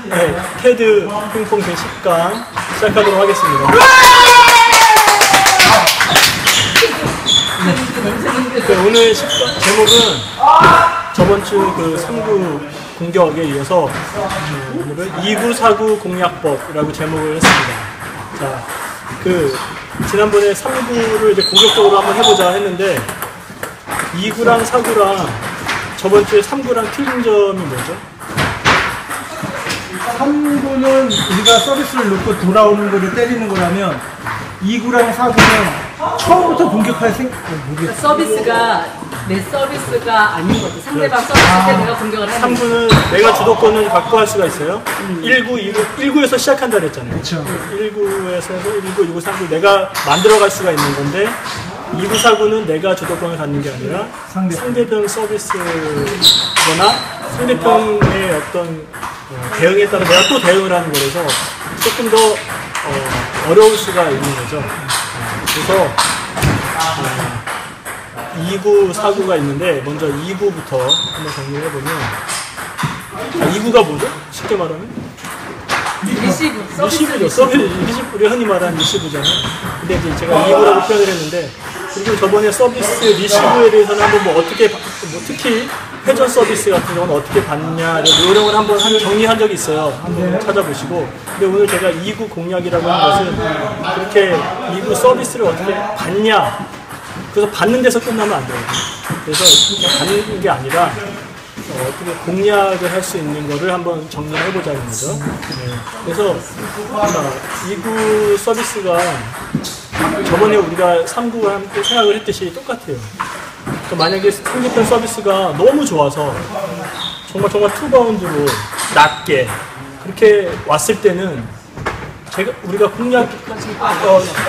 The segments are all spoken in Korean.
네, 테드 핑퐁 제10강 시작하도록 하겠습니다. 네, 오늘 10강 제목은 저번주 그 3구 공격에 이어서 오늘은 2구 4구 공략법이라고 제목을 했습니다. 자, 지난번에 3구를 이제 공격적으로 한번 해보자 했는데 2구랑 4구랑 저번주에 3구랑 틀린 점이 뭐죠? 3구는 우리가 서비스를 놓고 돌아오는 거를 때리는 거라면 2구랑 4구는 처음부터 공격할 모르겠어요. 서비스가 내 서비스가 아닌 거지. 상대방 서비스 때 내가 공격을 하는 3구는 내가 주도권을 갖고 할 수가 있어요. 1구, 2구, 1구에서 시작한다 그랬잖아요. 그렇죠. 1구에서 1구, 2구, 3구 내가 만들어갈 수가 있는 건데 2구, 4구는 내가 주도권을 갖는 게 아니라 상대편 서비스거나 상대편의 어떤 대응에 따라 내가 또 대응을 하는 거라서 조금 더 어려울 수가 있는 거죠. 그래서 2구, 4구가 있는데 먼저 2구부터 한번 정리를 해보면 2구가 뭐죠? 쉽게 말하면? 리시브, 리시브죠. 리시브, 우리 흔히 말하는 리시브잖아요. 근데 이제 제가 2구라고 표현을 했는데 그리고 저번에 서비스 리시브에 대해서는 한번 뭐 어떻게 특히 회전 서비스 같은 경우는 어떻게 받냐 요령을 한번 정리한 적이 있어요. 한번 찾아보시고. 근데 오늘 제가 2구 공략이라고 하는 것은 그렇게 2구 서비스를 어떻게 받냐 그래서 받는 데서 끝나면 안 돼요. 그래서 그냥 받는 게 아니라 어떻게 공략을 할 수 있는 거를 한번 정리를 해보자는 거죠. 네. 그래서 2구 서비스가 저번에 우리가 3구와 함께 생각을 했듯이 똑같아요. 그러니까 만약에 상대편 서비스가 너무 좋아서 정말 투바운드로 낮게 그렇게 왔을 때는 우리가 공략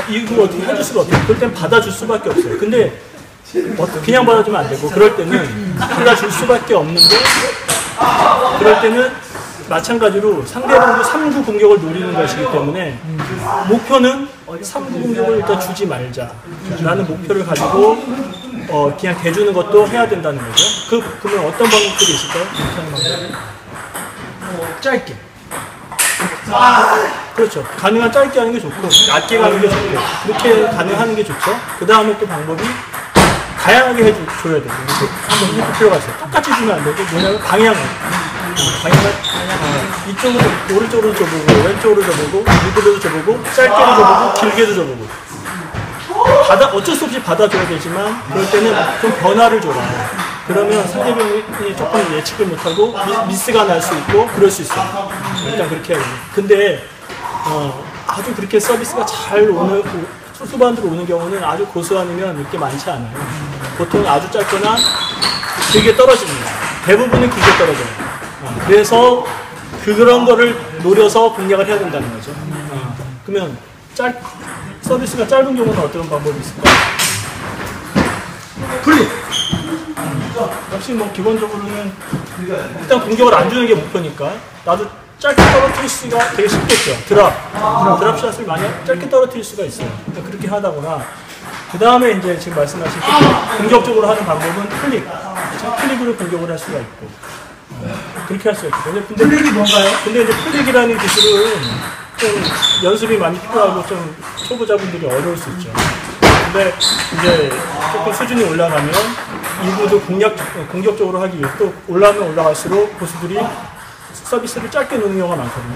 2구 어떻게 해줄 수가 없어요. 그럴 땐 받아줄 수밖에 없어요. 근데 그냥 받아주면 안 되고 그럴 때는 받아줄 수밖에 없는데 그럴 때는 마찬가지로 상대방도 3구 공격을 노리는 것이기 때문에 목표는 3구 공격을 일단 주지 말자 라는 목표를 가지고 그냥 대주는 것도 해야 된다는 거죠. 그러면 어떤 방법들이 있을까요? 짧게. 그렇죠. 가능한 짧게 하는 게 좋고 낮게 가는 게 좋고 그렇게 가능하는 게 좋죠. 그 다음에 또 방법이 다양하게 해줘야 돼요. 한번 해볼 필요가 있어요. 똑같이 주면 안 되고 뭐냐면 방향을 이쪽으로 오른쪽으로 줘보고 왼쪽으로 줘보고 미드로 줘보고 짧게도 줘보고 길게도 줘보고 어쩔 수 없이 받아줘야 되지만 그럴 때는 좀 변화를 줘라. 그러면 상대방이 조금 예측을 못하고 미스가 날 수 있고 그럴 수 있어요. 일단 그렇게 해야 돼요. 근데 아주 그렇게 서비스가 잘 오는 투수반으로 오는 경우는 아주 고수아니면 이렇게 많지 않아요. 보통 아주 짧거나 길게 떨어집니다. 대부분은 길게 떨어져요. 그래서 그런 거를 노려서 공략을 해야 된다는 거죠. 그러면 서비스가 짧은 경우는 어떤 방법이 있을까요? 플립! 역시 뭐 기본적으로는 일단 공격을 안 주는 게 목표니까 나도 짧게 떨어뜨릴 수가 되게 쉽겠죠. 드랍샷을 많이 짧게 떨어뜨릴 수가 있어요. 그러니까 그렇게 하다거나 그 다음에 이제 지금 말씀하신 공격적으로 하는 방법은 플릭으로 공격을 할 수가 있고 그렇게 할 수가 있고 근데 플릭이 뭔가요? 근데 이제 플릭이라는 기술은 좀 연습이 많이 필요하고 좀 초보자분들이 어려울 수 있죠. 근데 이제 조금 수준이 올라가면 2구도 공격적으로 하기 위해 또 올라갈수록 고수들이 서비스를 짧게 놓는 경우가 많거든요.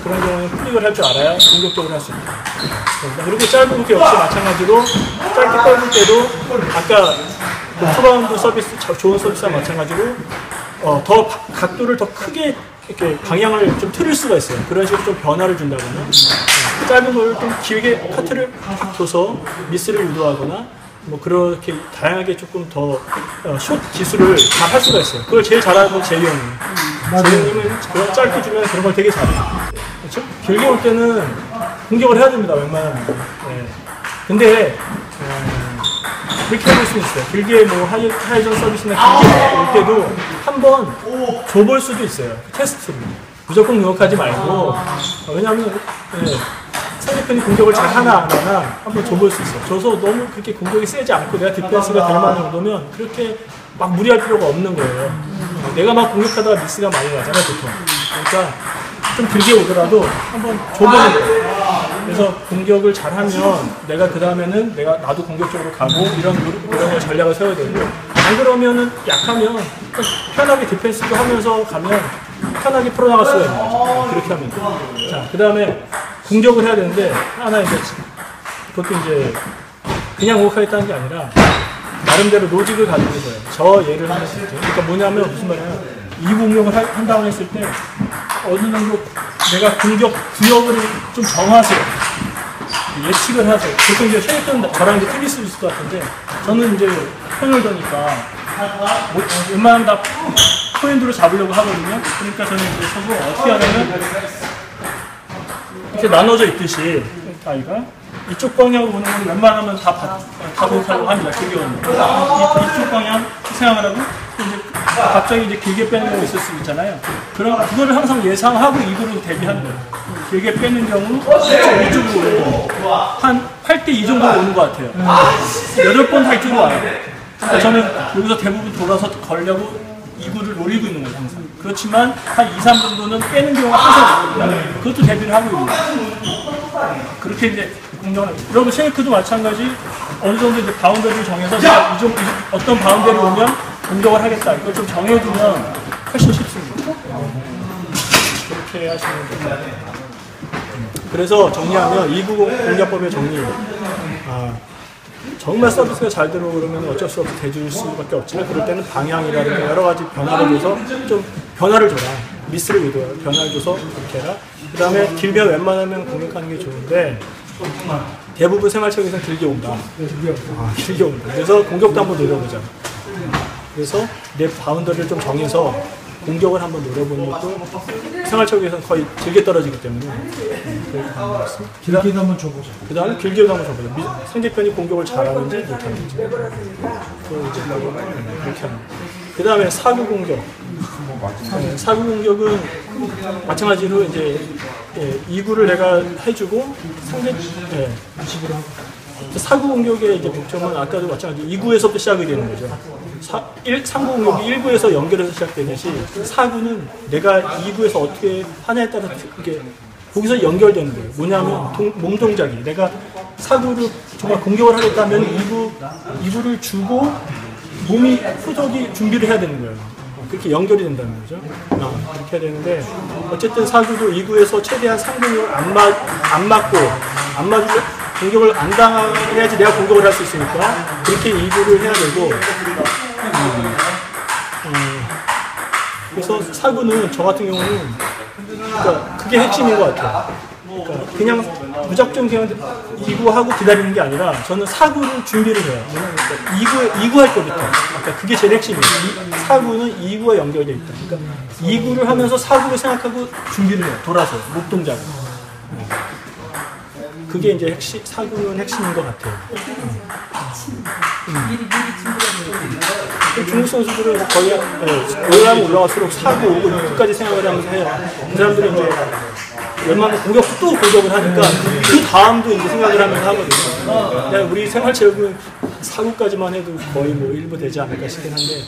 그런 경우는 플릭을 할 줄 알아야 공격적으로 할 수 있다. 그리고 짧은 공격 역시 마찬가지로 짧게 떨굴 때도 아까 투바운드 서비스 좋은 서비스와 마찬가지로 더 각도를 더 크게 이렇게 방향을 좀 틀을 수가 있어요. 그런 식으로 좀 변화를 준다거나 짧은 걸 좀 길게 카트를 팍 줘서 미스를 유도하거나 뭐 그렇게 다양하게 조금 더 숏 기술을 잘 할 수가 있어요. 그걸 제일 잘하는 건 제이 형이에요. 제이 형님은 그런 짧게 주면 그런 걸 되게 잘해요. 그렇죠? 길게 올 때는 공격을 해야 됩니다. 웬만하면. 네. 근데 그렇게 해볼 수 있어요. 길게 뭐 하이전 서비스나 길게 올 때도 한번 줘볼 수도 있어요. 테스트로. 무조건 공격하지 말고 왜냐하면 상대편이 공격을 잘 하나 안 하나 한번 줘볼 수 있어요. 줘서 너무 그렇게 공격이 세지 않고 내가 디펜스가 될 만한 정도면 그렇게 막 무리할 필요가 없는 거예요. 내가 막 공격하다가 미스가 많이 나잖아요, 보통. 그러니까 좀 길게 오더라도 한번 줘보는 거예요. 그래서 공격을 잘하면 내가 그 다음에는 나도 공격적으로 가고 이런 걸 전략을 세워야 되고, 안 그러면은 약하면 편하게 디펜스도 하면서 가면 편하게 풀어나갈 수가 있는 거죠. 그렇게 하면 돼요. 자, 그 다음에 공격을 해야 되는데, 하나 이제 그것도 이제 그냥 공격하겠다는 게 아니라 나름대로 로직을 가지고 있어요. 저 예를 하면 그러니까 뭐냐면 무슨 말이냐, 이 공격을 한다고 했을 때 어느 정도 내가 공격 구역을 좀 정하세요. 예측을 하세요. 보통 이제 쉐이크는 저랑 이제 틀릴 수 있을 것 같은데, 저는 이제 포인트니까 웬만하면 다 포인트로 잡으려고 하거든요. 그러니까 저는 이제 서로 어떻게 하냐면 이렇게 나눠져 있듯이 아이가 이쪽 방향으로 보는 건 웬만하면 다 공격하려고 합니다. 길게 오는 거. 이쪽 방향 생각을 하고 이제 갑자기 이제 길게 빼는 경우 있을 수 있잖아요. 그럼 그거를 항상 예상하고 이거로 대비하는 거예요. 길게 빼는 경우 이쪽으로 오는 거. 한 8대2 정도 오는 것 같아요. 8번 다 이쪽으로 와요. 그러니까 저는 여기서 대부분 돌아서 걸려고 2구를 노리고 있는 거예요, 항상. 그렇지만 한 2, 3 정도는 빼는 경우가 항상 있습니다. 그것도 대비를 하고 있는 거예요. 그렇게 이제 공격을, 여러분 쉐이크도 마찬가지 어느 정도 이제 바운더리를 정해서 어떤 바운더리 오면 공격을 하겠다. 이걸 좀 정해두면 훨씬 쉽습니다. 그렇게 하시면 됩니다. 그래서 정리하면 2구 공략법의 정리. 정말 서비스가 잘 들어오고 그러면 어쩔 수 없이 대줄 수밖에 없지만, 그럴 때는 방향이라든가 여러 가지 변화를 줘서 좀 변화를 줘라. 미스를 유도해라. 변화를 줘서 그렇게 해라. 그 다음에 길면 웬만하면 공격하는 게 좋은데, 대부분 생활체육에서는 길게 온다. 길게 온다. 그래서 공격도 한번 노려보자. 그래서 내 바운더리를 좀 정해서 공격을 한번 노려보는 것도 생활체육에서는 거의 길게 떨어지기 때문에 길게도 한번 줘보자. 그 다음에 길게도 한번 줘보자. 상대편이 공격을 잘하는지 못하는지 그걸 이제 그렇게 합니다. 그 다음에 사구 공격. 사구 공격은 마찬가지로 이제 2구를 내가 해주고 상대 무식으로 하고, 사구 공격의 이제 목적은 아까도 마찬가지 2구에서부터 시작이 되는 거죠. 3구 공격이 1구에서 연결해서 시작되듯이 4구는 내가 2구에서 어떻게 하냐에 따라서 이게 거기서 연결되는 거예요. 뭐냐면 몸 동작이, 내가 4구를 정말 공격을 하겠다면 2구를 주고 몸이 후속이 준비를 해야 되는 거예요. 그렇게 연결이 된다는 거죠. 그렇게 해야 되는데, 어쨌든 4구도 2구에서 최대한 상공을 안 맞고 공격을 안 당해야지 내가 공격을 할 수 있으니까 그렇게 2구를 해야 되고, 그래서 4구는 저 같은 경우는 그러니까 그게 핵심인 것 같아요. 그러니까 그냥 무작정 그냥 2구 하고 기다리는 게 아니라 저는 4구를 준비를 해요. 그러니까 2구 할 때부터. 그러니까 그게 제일 핵심이에요. 4구는 2구와 연결되어 있다. 그러니까 2구를 하면서 4구를 생각하고 준비를 해요. 돌아서 목 동작을. 그게 이제 4구는 핵심인 것 같아요. 중국 선수들은 거의 올라갈수록 4구, 5구, 6구까지 생각을 하면서 해요. 그 사람들은 이제 웬만하면 공격도 또 공격을 하니까 그 다음도 이제 생각을 하면서 하거든요. 우리 생활체육은 4구까지만 해도 거의 뭐 일부 되지 않을까 싶긴 한데,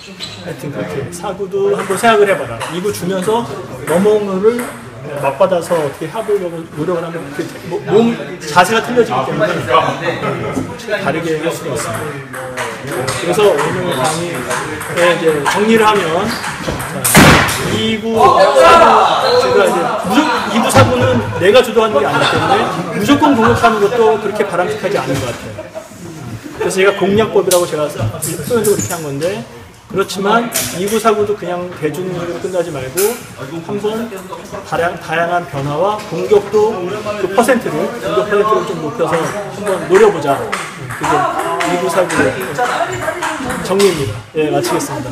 하여튼 그렇게 4구도 한번 생각을 해봐라. 2구 주면서 넘어온 거를 맞받아서 어떻게 해보려고 노력을 하면 몸 자세가 틀려지기 때문에 다르게 할 수가 있습니다. 그래서 오늘 강의에 이제 정리를 하면 2구, 4구, 제가 이제 2구, 4구는 내가 주도하는 게 아니기 때문에 무조건 공격하는 것도 그렇게 바람직하지 않은 것 같아요. 그래서 제가 공략법이라고 제가 표현적으로 그렇게 한 건데, 그렇지만 2구, 4구도 그냥 대중으로 끝나지 말고 한번 다양한 변화와 공격도 공격 퍼센트를 좀 높여서 한번 노려보자. 그게 2구, 4구의 정리입니다. 예, 마치겠습니다.